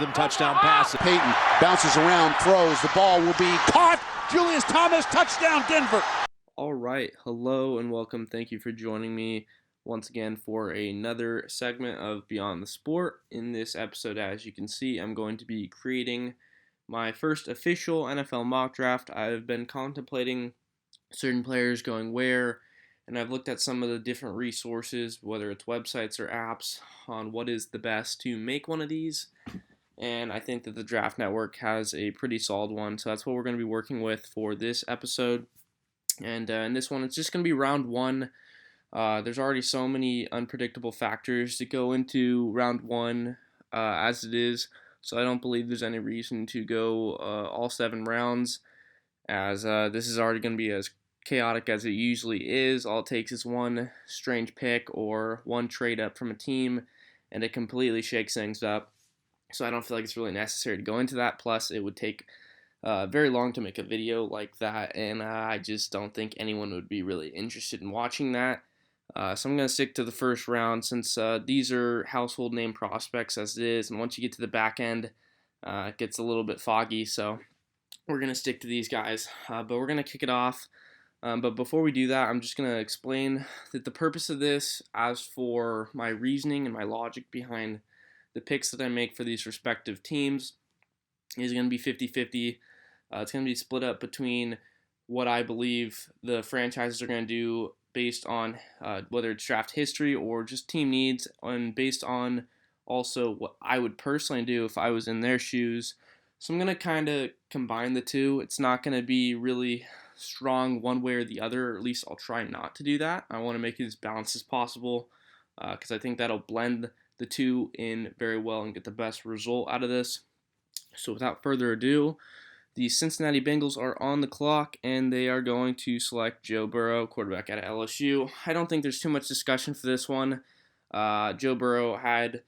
them touchdown passes. Peyton bounces around, throws. The ball will be caught. Julius Thomas, touchdown, Denver. All right, hello and welcome. Thank you for joining me once again for another segment of Beyond the Sport. In this episode, as you can see, I'm going to be creating my first official NFL mock draft. I've been contemplating certain players going where, and I've looked at some of the different resources, whether it's websites or apps, on what is the best to make one of these. And I think that the Draft Network has a pretty solid one, so that's what we're going to be working with for this episode. And in this one, it's just going to be round one. There's already so many unpredictable factors to go into round one as it is, so I don't believe there's any reason to go all 7 rounds, as this is already going to be as chaotic as it usually is. All it takes is one strange pick or one trade up from a team, and it completely shakes things up. So I don't feel like it's really necessary to go into that. Plus, it would take very long to make a video like that, and I just don't think anyone would be really interested in watching that. So I'm going to stick to the first round, since these are household name prospects as it is, and once you get to the back end, it gets a little bit foggy, so we're going to stick to these guys. But we're going to kick it off. But before we do that, I'm just going to explain that the purpose of this, as for my reasoning and my logic behind the picks that I make for these respective teams, is going to be 50-50. It's going to be split up between what I believe the franchises are going to do based on whether it's draft history or just team needs, and based on also what I would personally do if I was in their shoes. So I'm going to kind of combine the two. It's not going to be really strong one way or the other, or at least I'll try not to do that. I want to make it as balanced as possible, because I think that'll blend the two in very well and get the best result out of this. So without further ado, the Cincinnati Bengals are on the clock, and they are going to select Joe Burrow, quarterback out of LSU. I don't think there's too much discussion for this one. Joe Burrow had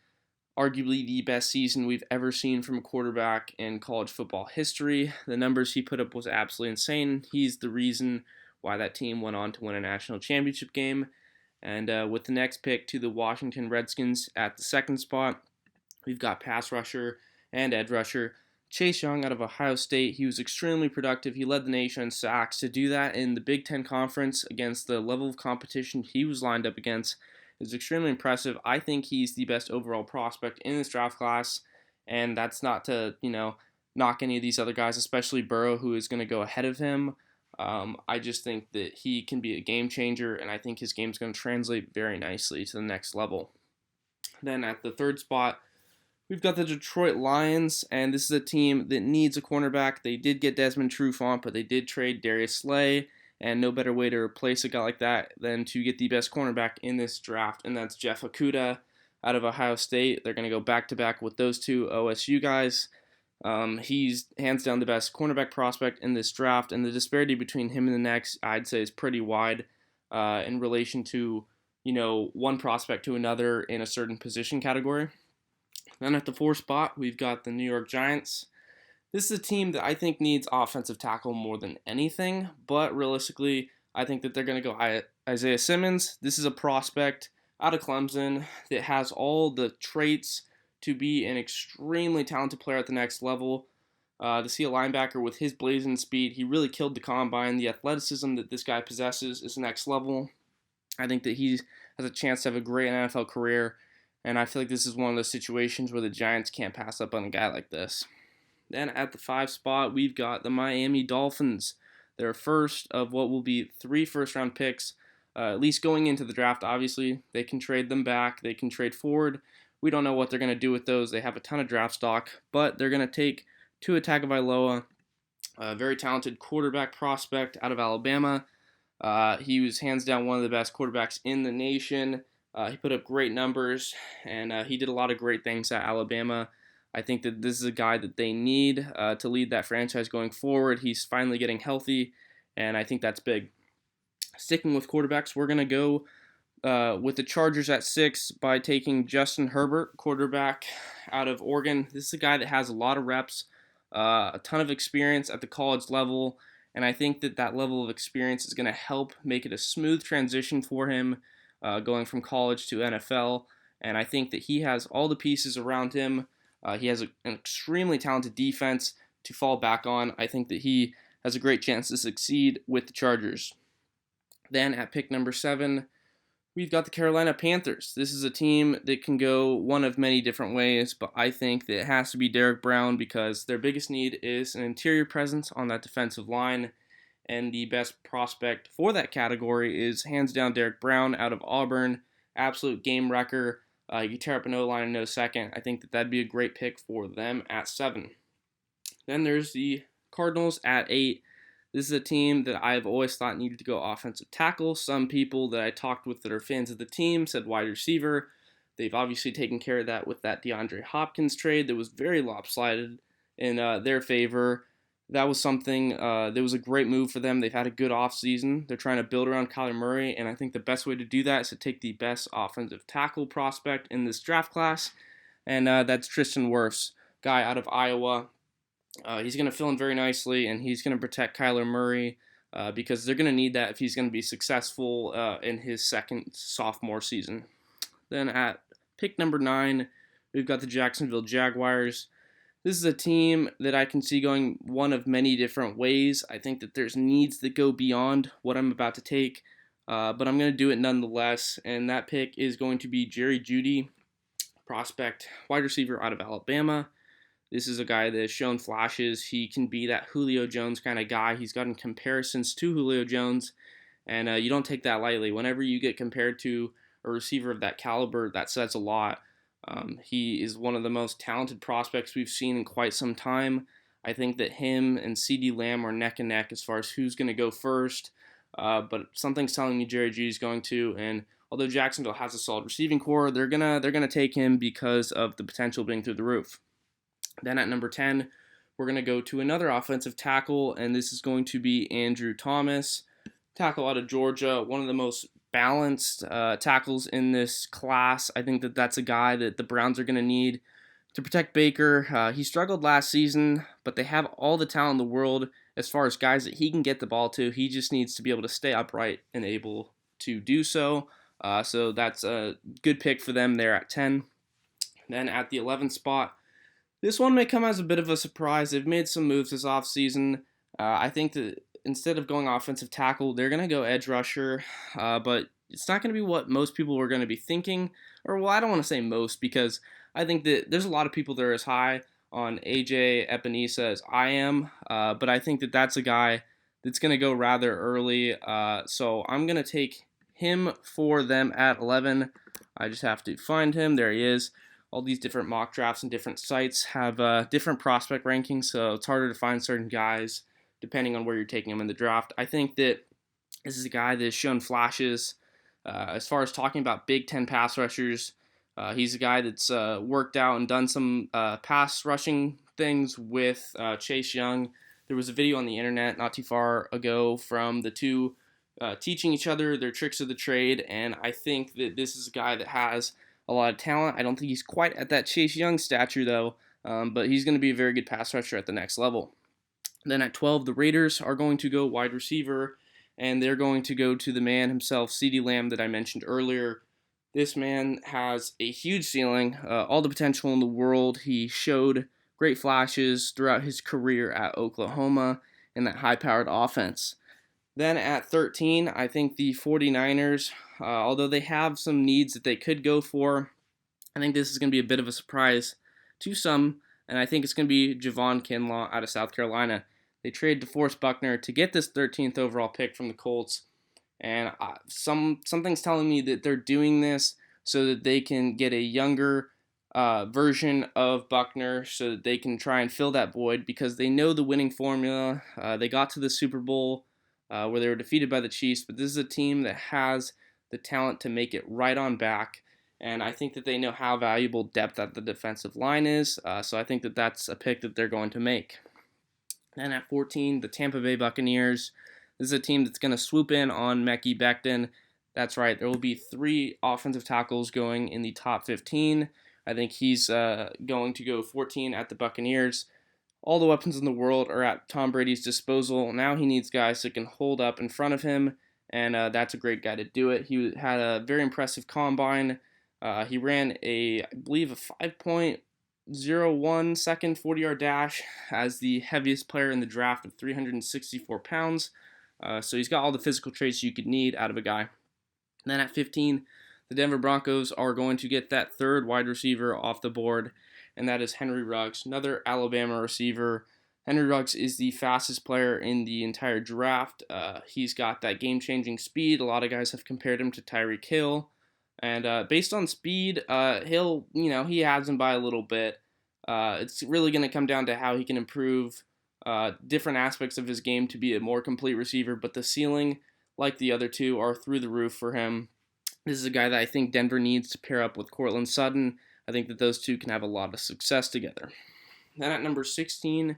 arguably the best season we've ever seen from a quarterback in college football history. The numbers he put up was absolutely insane. He's the reason why that team went on to win a national championship game. And with the next pick to the Washington Redskins at the second spot, we've got pass rusher and edge rusher Chase Young out of Ohio State. He was extremely productive. He led the nation in sacks. To do that in the Big Ten Conference against the level of competition he was lined up against is extremely impressive. I think he's the best overall prospect in this draft class, and that's not to, knock any of these other guys, especially Burrow, who is going to go ahead of him. I just think that he can be a game changer, and I think his game is going to translate very nicely to the next level. Then at the third spot, we've got the Detroit Lions, and this is a team that needs a cornerback. They did get Desmond Trufant, but they did trade Darius Slay, and no better way to replace a guy like that than to get the best cornerback in this draft, and that's Jeff Okudah out of Ohio State. They're going to go back-to-back with those two OSU guys. He's hands down the best cornerback prospect in this draft, and the disparity between him and the next, I'd say, is pretty wide in relation to, one prospect to another in a certain position category. Then at the fourth spot, we've got the New York Giants. This is a team that I think needs offensive tackle more than anything, but realistically, I think that they're going to go Isaiah Simmons. This is a prospect out of Clemson that has all the traits to be an extremely talented player at the next level. To see a linebacker with his blazing speed, he really killed the combine. The athleticism that this guy possesses is next level. I think that he has a chance to have a great NFL career, and I feel like this is one of those situations where the Giants can't pass up on a guy like this. Then at the 5 spot, we've got the Miami Dolphins. They're first of what will be 3 first-round picks, at least going into the draft. Obviously, they can trade them back. They can trade forward. We don't know what they're going to do with those. They have a ton of draft stock, but they're going to take Tua Tagovailoa, a very talented quarterback prospect out of Alabama. He was hands down one of the best quarterbacks in the nation. He put up great numbers, and he did a lot of great things at Alabama. I think that this is a guy that they need to lead that franchise going forward. He's finally getting healthy, and I think that's big. Sticking with quarterbacks, we're going to go with the Chargers at 6 by taking Justin Herbert, quarterback out of Oregon. This is a guy that has a lot of reps, a ton of experience at the college level, and I think that that level of experience is going to help make it a smooth transition for him going from college to NFL, and I think that he has all the pieces around him He has an extremely talented defense to fall back on. I think that he has a great chance to succeed with the Chargers. Then at pick number 7, we've got the Carolina Panthers. This is a team that can go one of many different ways, but I think that it has to be Derrick Brown because their biggest need is an interior presence on that defensive line, and the best prospect for that category is hands down Derrick Brown out of Auburn. Absolute game wrecker. You can tear up an O-line in no second. I think that that'd be a great pick for them at 7. Then there's the Cardinals at 8. This is a team that I've always thought needed to go offensive tackle. Some people that I talked with that are fans of the team said wide receiver. They've obviously taken care of that with that DeAndre Hopkins trade that was very lopsided in their favor. That was something that was a great move for them. They've had a good offseason. They're trying to build around Kyler Murray, and I think the best way to do that is to take the best offensive tackle prospect in this draft class, and that's Tristan Wirfs, guy out of Iowa. He's going to fill in very nicely, and he's going to protect Kyler Murray because they're going to need that if he's going to be successful in his second sophomore season. Then at pick number 9, we've got the Jacksonville Jaguars. This is a team that I can see going one of many different ways. I think that there's needs that go beyond what I'm about to take, but I'm going to do it nonetheless, and that pick is going to be Jerry Jeudy, prospect wide receiver out of Alabama. This is a guy that has shown flashes. He can be that Julio Jones kind of guy. He's gotten comparisons to Julio Jones, and you don't take that lightly. Whenever you get compared to a receiver of that caliber, that says a lot. He is one of the most talented prospects we've seen in quite some time. I think that him and CeeDee Lamb are neck and neck as far as who's going to go first, but something's telling me Jerry Jeudy's going to, and although Jacksonville has a solid receiving core, they're gonna take him because of the potential being through the roof. Then at number 10, we're going to go to another offensive tackle, and this is going to be Andrew Thomas, tackle out of Georgia, one of the most balanced tackles in this class. I think that that's a guy that the Browns are going to need to protect Baker. He struggled last season, but they have all the talent in the world as far as guys that he can get the ball to. He just needs to be able to stay upright and able to do so. So that's a good pick for them there at 10. Then at the 11th spot, this one may come as a bit of a surprise. They've made some moves this offseason. I think that instead of going offensive tackle, they're going to go edge rusher, but it's not going to be what most people are going to be thinking. Or, well, I don't want to say most because I think that there's a lot of people that are as high on AJ Epinesa as I am, but I think that that's a guy that's going to go rather early. So I'm going to take him for them at 11. I just have to find him. There he is. All these different mock drafts and different sites have different prospect rankings, so it's harder to find certain guys depending on where you're taking them in the draft. I think that this is a guy that has shown flashes as far as talking about Big Ten pass rushers. He's a guy that's worked out and done some pass rushing things with Chase Young. There was a video on the internet not too far ago from the two teaching each other their tricks of the trade, and I think that this is a guy that has a lot of talent. I don't think he's quite at that Chase Young stature, though, but he's going to be a very good pass rusher at the next level. Then at 12, the Raiders are going to go wide receiver, and they're going to go to the man himself, CeeDee Lamb, that I mentioned earlier. This man has a huge ceiling, all the potential in the world. He showed great flashes throughout his career at Oklahoma in that high-powered offense. Then at 13, I think the 49ers, although they have some needs that they could go for, I think this is going to be a bit of a surprise to some, and I think it's going to be Javon Kinlaw out of South Carolina. They traded DeForest Buckner to get this 13th overall pick from the Colts, and something's telling me that they're doing this so that they can get a younger version of Buckner so that they can try and fill that void because they know the winning formula. They got to the Super Bowl where they were defeated by the Chiefs, but this is a team that has the talent to make it right on back, and I think that they know how valuable depth at the defensive line is, so I think that that's a pick that they're going to make. Then at 14, the Tampa Bay Buccaneers. This is a team that's going to swoop in on Mekhi Becton. That's right, there will be 3 offensive tackles going in the top 15. I think he's going to go 14 at the Buccaneers. All the weapons in the world are at Tom Brady's disposal. Now he needs guys that can hold up in front of him, and that's a great guy to do it. He had a very impressive combine. He ran I believe, a 5.0 0.01 second 40-yard dash as the heaviest player in the draft of 364 pounds. So he's got all the physical traits you could need out of a guy. And then at 15, the Denver Broncos are going to get that third wide receiver off the board, and that is Henry Ruggs, another Alabama receiver. Henry Ruggs is the fastest player in the entire draft. He's got that game-changing speed. A lot of guys have compared him to Tyreek Hill. And based on speed, he has him by a little bit. It's really going to come down to how he can improve different aspects of his game to be a more complete receiver. But the ceiling, like the other two, are through the roof for him. This is a guy that I think Denver needs to pair up with Courtland Sutton. I think that those two can have a lot of success together. Then at number 16,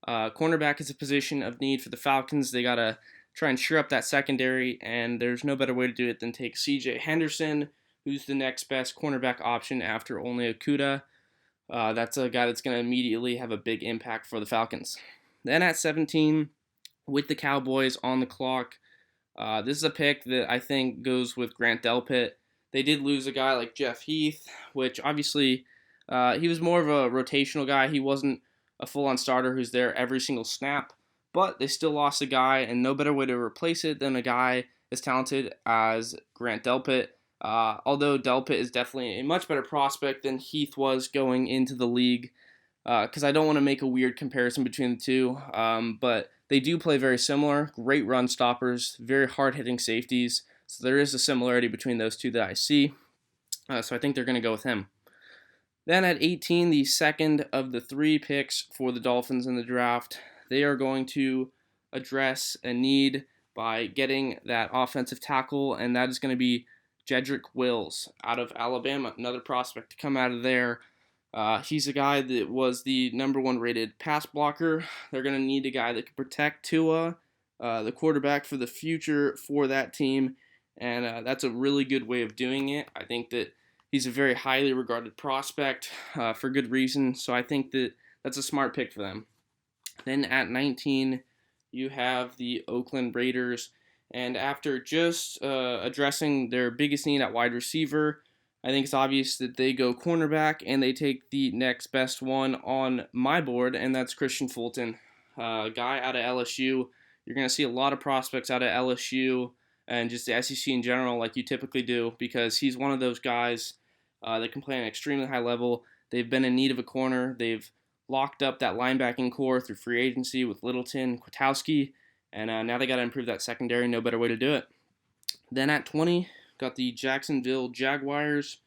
cornerback is a position of need for the Falcons. They got to try and shore up that secondary, and there's no better way to do it than take C.J. Henderson, who's the next best cornerback option after only Okudah. That's a guy that's going to immediately have a big impact for the Falcons. Then at 17, with the Cowboys on the clock, this is a pick that I think goes with Grant Delpit. They did lose a guy like Jeff Heath, which obviously he was more of a rotational guy. He wasn't a full-on starter who's there every single snap, but they still lost a guy, and no better way to replace it than a guy as talented as Grant Delpit. Although Delpit is definitely a much better prospect than Heath was going into the league, because I don't want to make a weird comparison between the two, but they do play very similar. Great run stoppers, very hard-hitting safeties, so there is a similarity between those two that I see, so I think they're going to go with him. Then at 18, the second of the three picks for the Dolphins in the draft, they are going to address a need by getting that offensive tackle, and that is going to be Jedrick Wills out of Alabama, another prospect to come out of there. He's a guy that was the number one rated pass blocker. They're going to need a guy that can protect Tua, the quarterback for the future for that team, and that's a really good way of doing it. I think that he's a very highly regarded prospect for good reason, so I think that that's a smart pick for them. Then at 19, you have the Oakland Raiders, and after just addressing their biggest need at wide receiver, I think it's obvious that they go cornerback, and they take the next best one on my board, and that's Christian Fulton, a guy out of LSU. You're going to see a lot of prospects out of LSU and just the SEC in general like you typically do, because he's one of those guys that can play at an extremely high level. They've been in need of a corner. They've locked up that linebacking core through free agency with Littleton, Kwiatkowski, and now they got to improve that secondary. No better way to do it. Then at 20, got the Jacksonville Jaguars,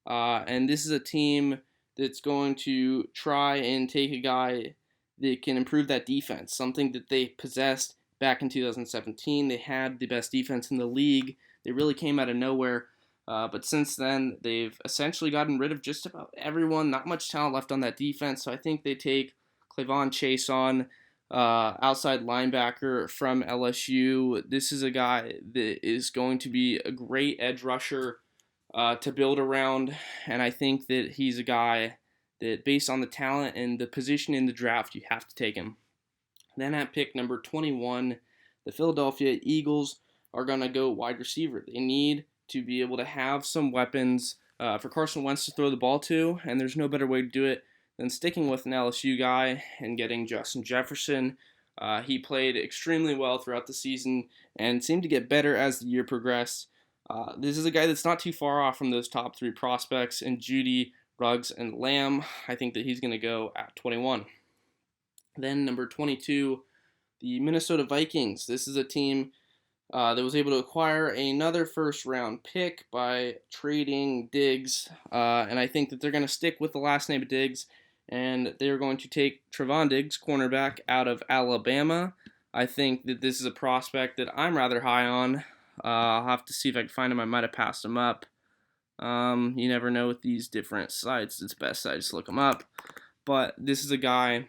and this is a team that's going to try and take a guy that can improve that defense, something that they possessed back in 2017. They had the best defense in the league. They really came out of nowhere. But since then, they've essentially gotten rid of just about everyone. Not much talent left on that defense. So I think they take Clavon Chason, outside linebacker from LSU. This is a guy that is going to be a great edge rusher to build around. And I think that he's a guy that, based on the talent and the position in the draft, you have to take him. Then at pick number 21, the Philadelphia Eagles are going to go wide receiver. They need to be able to have some weapons for Carson Wentz to throw the ball to, and there's no better way to do it than sticking with an LSU guy and getting Justin Jefferson. He played extremely well throughout the season and seemed to get better as the year progressed. This is a guy that's not too far off from those top three prospects in Judy, Ruggs, and Lamb. I think that he's going to go at 21. Then number 22, the Minnesota Vikings. This is a team that was able to acquire another first-round pick by trading Diggs, and I think that they're going to stick with the last name of Diggs, and they're going to take Trevon Diggs, cornerback out of Alabama. I think that this is a prospect that I'm rather high on. I'll have to see if I can find him. I might have passed him up. You never know with these different sites. It's best I just look him up. But this is a guy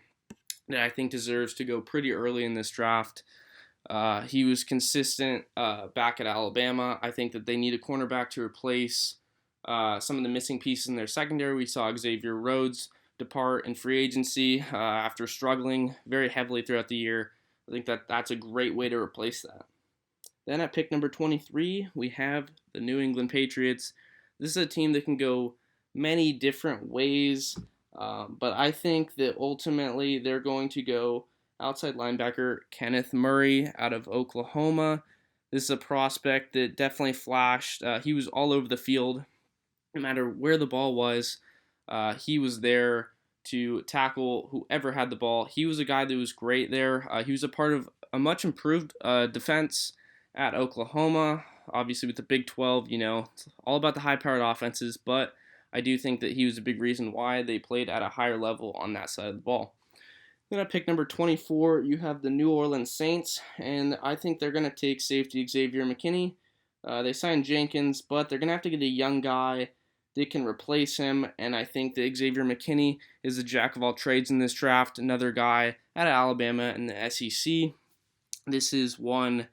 that I think deserves to go pretty early in this draft. He was consistent back at Alabama. I think that they need a cornerback to replace some of the missing pieces in their secondary. We saw Xavier Rhodes depart in free agency after struggling very heavily throughout the year. I think that that's a great way to replace that. Then at pick number 23, we have the New England Patriots. This is a team that can go many different ways. But I think that ultimately they're going to go outside linebacker Kenneth Murray out of Oklahoma. This is a prospect that definitely flashed. He was all over the field, no matter where the ball was. He was there to tackle whoever had the ball. He was a guy that was great there. He was a part of a much improved defense at Oklahoma. Obviously, with the Big 12, it's all about the high-powered offenses, but I do think that he was a big reason why they played at a higher level on that side of the ball. Then at pick number 24, you have the New Orleans Saints, and I think they're going to take safety Xavier McKinney. They signed Jenkins, but they're going to have to get a young guy that can replace him, and I think that Xavier McKinney is the jack of all trades in this draft, another guy out of Alabama in the SEC. This is one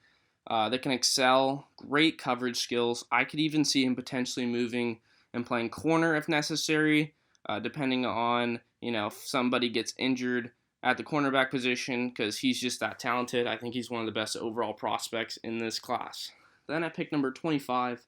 that can excel, great coverage skills. I could even see him potentially moving and playing corner if necessary, depending on, if somebody gets injured at the cornerback position, because he's just that talented. I think he's one of the best overall prospects in this class. Then at pick number 25,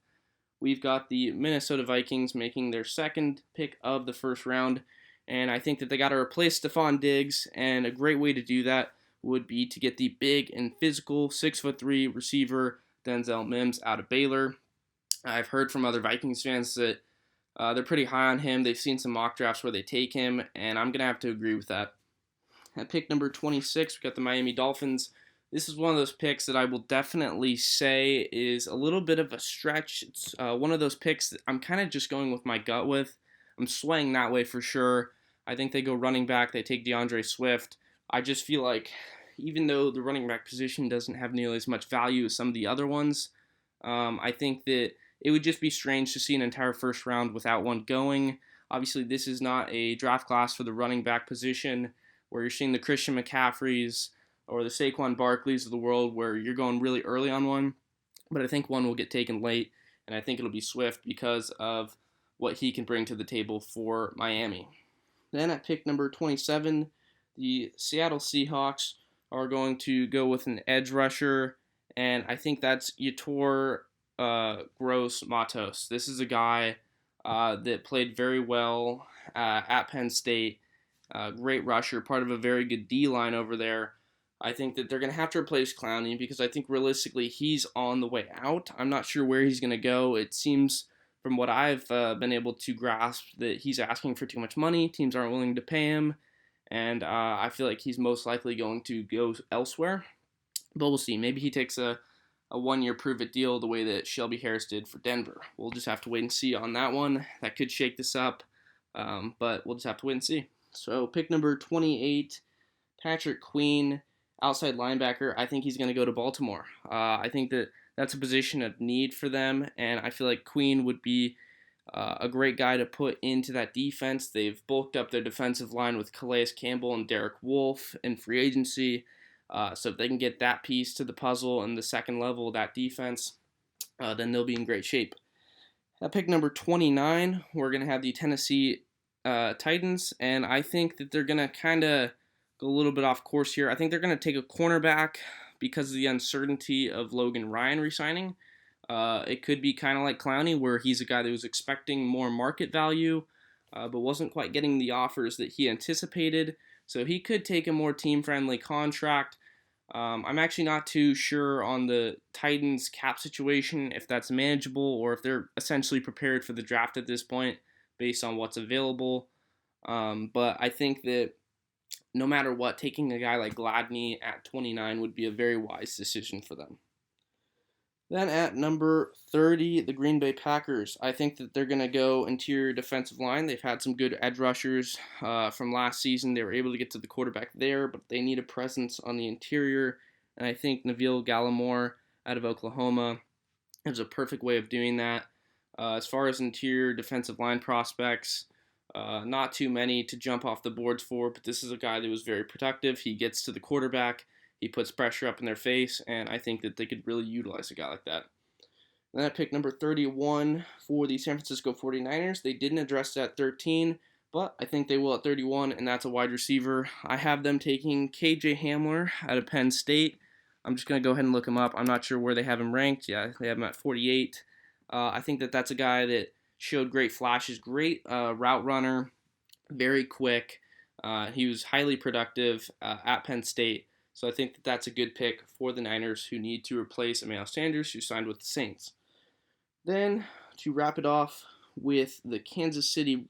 we've got the Minnesota Vikings making their second pick of the first round, and I think that they got to replace Stephon Diggs, and a great way to do that would be to get the big and physical 6'3" receiver Denzel Mims out of Baylor. I've heard from other Vikings fans that they're pretty high on him. They've seen some mock drafts where they take him, and I'm going to have to agree with that. At pick number 26, we got the Miami Dolphins. This is one of those picks that I will definitely say is a little bit of a stretch. It's one of those picks that I'm kind of just going with my gut with. I'm swaying that way for sure. I think they go running back. They take DeAndre Swift. I just feel like even though the running back position doesn't have nearly as much value as some of the other ones, I think that it would just be strange to see an entire first round without one going. Obviously, this is not a draft class for the running back position where you're seeing the Christian McCaffreys or the Saquon Barkleys of the world where you're going really early on one. But I think one will get taken late, and I think it'll be Swift because of what he can bring to the table for Miami. Then at pick number 27, the Seattle Seahawks are going to go with an edge rusher, and I think that's Yetur Gross Matos. This is a guy that played very well at Penn State. Great rusher, part of a very good D-line over there. I think that they're going to have to replace Clowney because I think realistically he's on the way out. I'm not sure where he's going to go. It seems from what I've been able to grasp that he's asking for too much money. Teams aren't willing to pay him, and I feel like he's most likely going to go elsewhere. But we'll see. Maybe he takes a one-year prove-it deal the way that Shelby Harris did for Denver. We'll just have to wait and see on that one. That could shake this up, but we'll just have to wait and see. So pick number 28, Patrick Queen, outside linebacker. I think he's going to go to Baltimore. I think that that's a position of need for them, and I feel like Queen would be a great guy to put into that defense. They've bulked up their defensive line with Calais Campbell and Derek Wolfe in free agency. So if they can get that piece to the puzzle in the second level of that defense, then they'll be in great shape. At pick number 29, we're going to have the Tennessee Titans, and I think that they're going to kind of go a little bit off course here. I think they're going to take a cornerback because of the uncertainty of Logan Ryan resigning. It could be kind of like Clowney, where he's a guy that was expecting more market value, but wasn't quite getting the offers that he anticipated. So he could take a more team-friendly contract. I'm actually not too sure on the Titans cap situation, if that's manageable or if they're essentially prepared for the draft at this point based on what's available. But I think that no matter what, taking a guy like Gladney at 29 would be a very wise decision for them. Then at number 30, the Green Bay Packers. I think that they're going to go interior defensive line. They've had some good edge rushers from last season. They were able to get to the quarterback there, but they need a presence on the interior. And I think Neville Gallimore out of Oklahoma is a perfect way of doing that. As far as interior defensive line prospects, not too many to jump off the boards for, but this is a guy that was very productive. He gets to the quarterback. He puts pressure up in their face, and I think that they could really utilize a guy like that. Then at pick number 31 for the San Francisco 49ers. They didn't address that at 13, but I think they will at 31, and that's a wide receiver. I have them taking KJ Hamler out of Penn State. I'm just going to go ahead and look him up. I'm not sure where they have him ranked. Yeah, they have him at 48. I think that that's a guy that showed great flashes, great route runner, very quick. He was highly productive at Penn State. So I think that that's a good pick for the Niners, who need to replace Emmanuel Sanders, who signed with the Saints. Then, to wrap it off with the Kansas City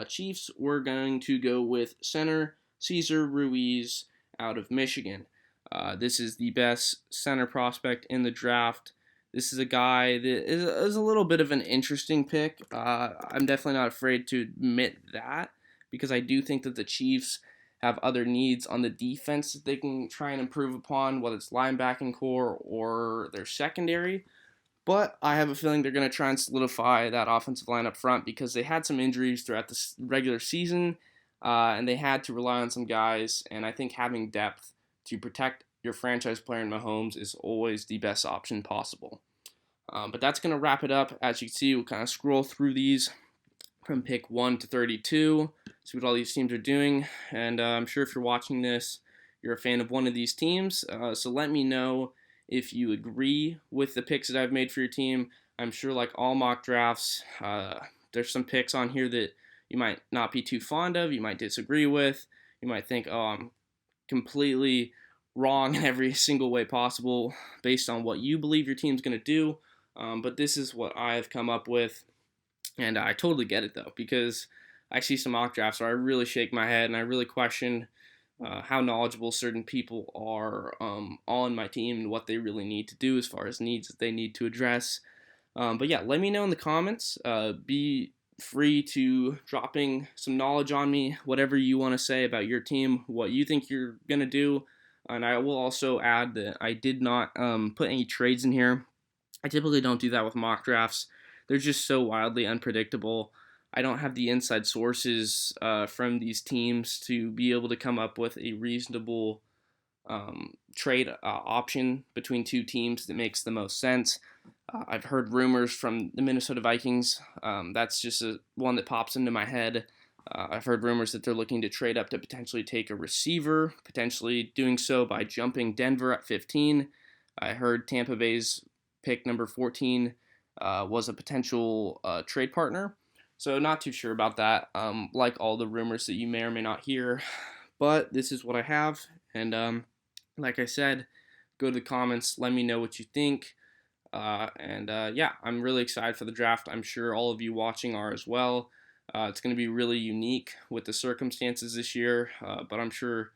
Chiefs, we're going to go with center Cesar Ruiz out of Michigan. This is the best center prospect in the draft. This is a guy that is a little bit of an interesting pick. I'm definitely not afraid to admit that, because I do think that the Chiefs have other needs on the defense that they can try and improve upon, whether it's linebacking core or their secondary. But I have a feeling they're going to try and solidify that offensive line up front, because they had some injuries throughout the regular season, and they had to rely on some guys. And I think having depth to protect your franchise player in Mahomes is always the best option possible. But that's going to wrap it up. As you can see, we'll kind of scroll through these from pick 1 to 32, see what all these teams are doing. And I'm sure if you're watching this, you're a fan of one of these teams. So let me know if you agree with the picks that I've made for your team. I'm sure, like all mock drafts, there's some picks on here that you might not be too fond of, you might disagree with, you might think, oh, I'm completely wrong in every single way possible based on what you believe your team's going to do. But this is what I've come up with, and I totally get it, though, because I see some mock drafts where I really shake my head and I really question how knowledgeable certain people are on my team and what they really need to do as far as needs that they need to address. But yeah, let me know in the comments. Be free to dropping some knowledge on me, whatever you want to say about your team, what you think you're going to do. And I will also add that I did not put any trades in here. I typically don't do that with mock drafts. They're just so wildly unpredictable. I don't have the inside sources from these teams to be able to come up with a reasonable trade option between two teams that makes the most sense. I've heard rumors from the Minnesota Vikings. That's just one that pops into my head. I've heard rumors that they're looking to trade up to potentially take a receiver, potentially doing so by jumping Denver at 15. I heard Tampa Bay's pick number 14 was a potential trade partner. So not too sure about that, like all the rumors that you may or may not hear. But this is what I have. And like I said, go to the comments, let me know what you think. Yeah, I'm really excited for the draft. I'm sure all of you watching are as well. It's going to be really unique with the circumstances this year, but I'm sure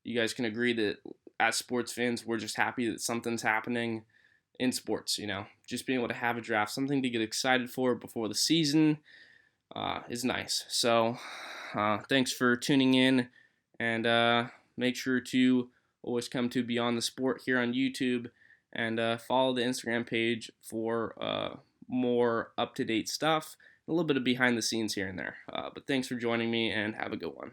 you guys can agree that as sports fans, we're just happy that something's happening in sports. Just being able to have a draft, something to get excited for before the season, is nice. So thanks for tuning in, and make sure to always come to Beyond the Sport here on YouTube, and follow the Instagram page for more up-to-date stuff, a little bit of behind the scenes here and there. But thanks for joining me, and have a good one.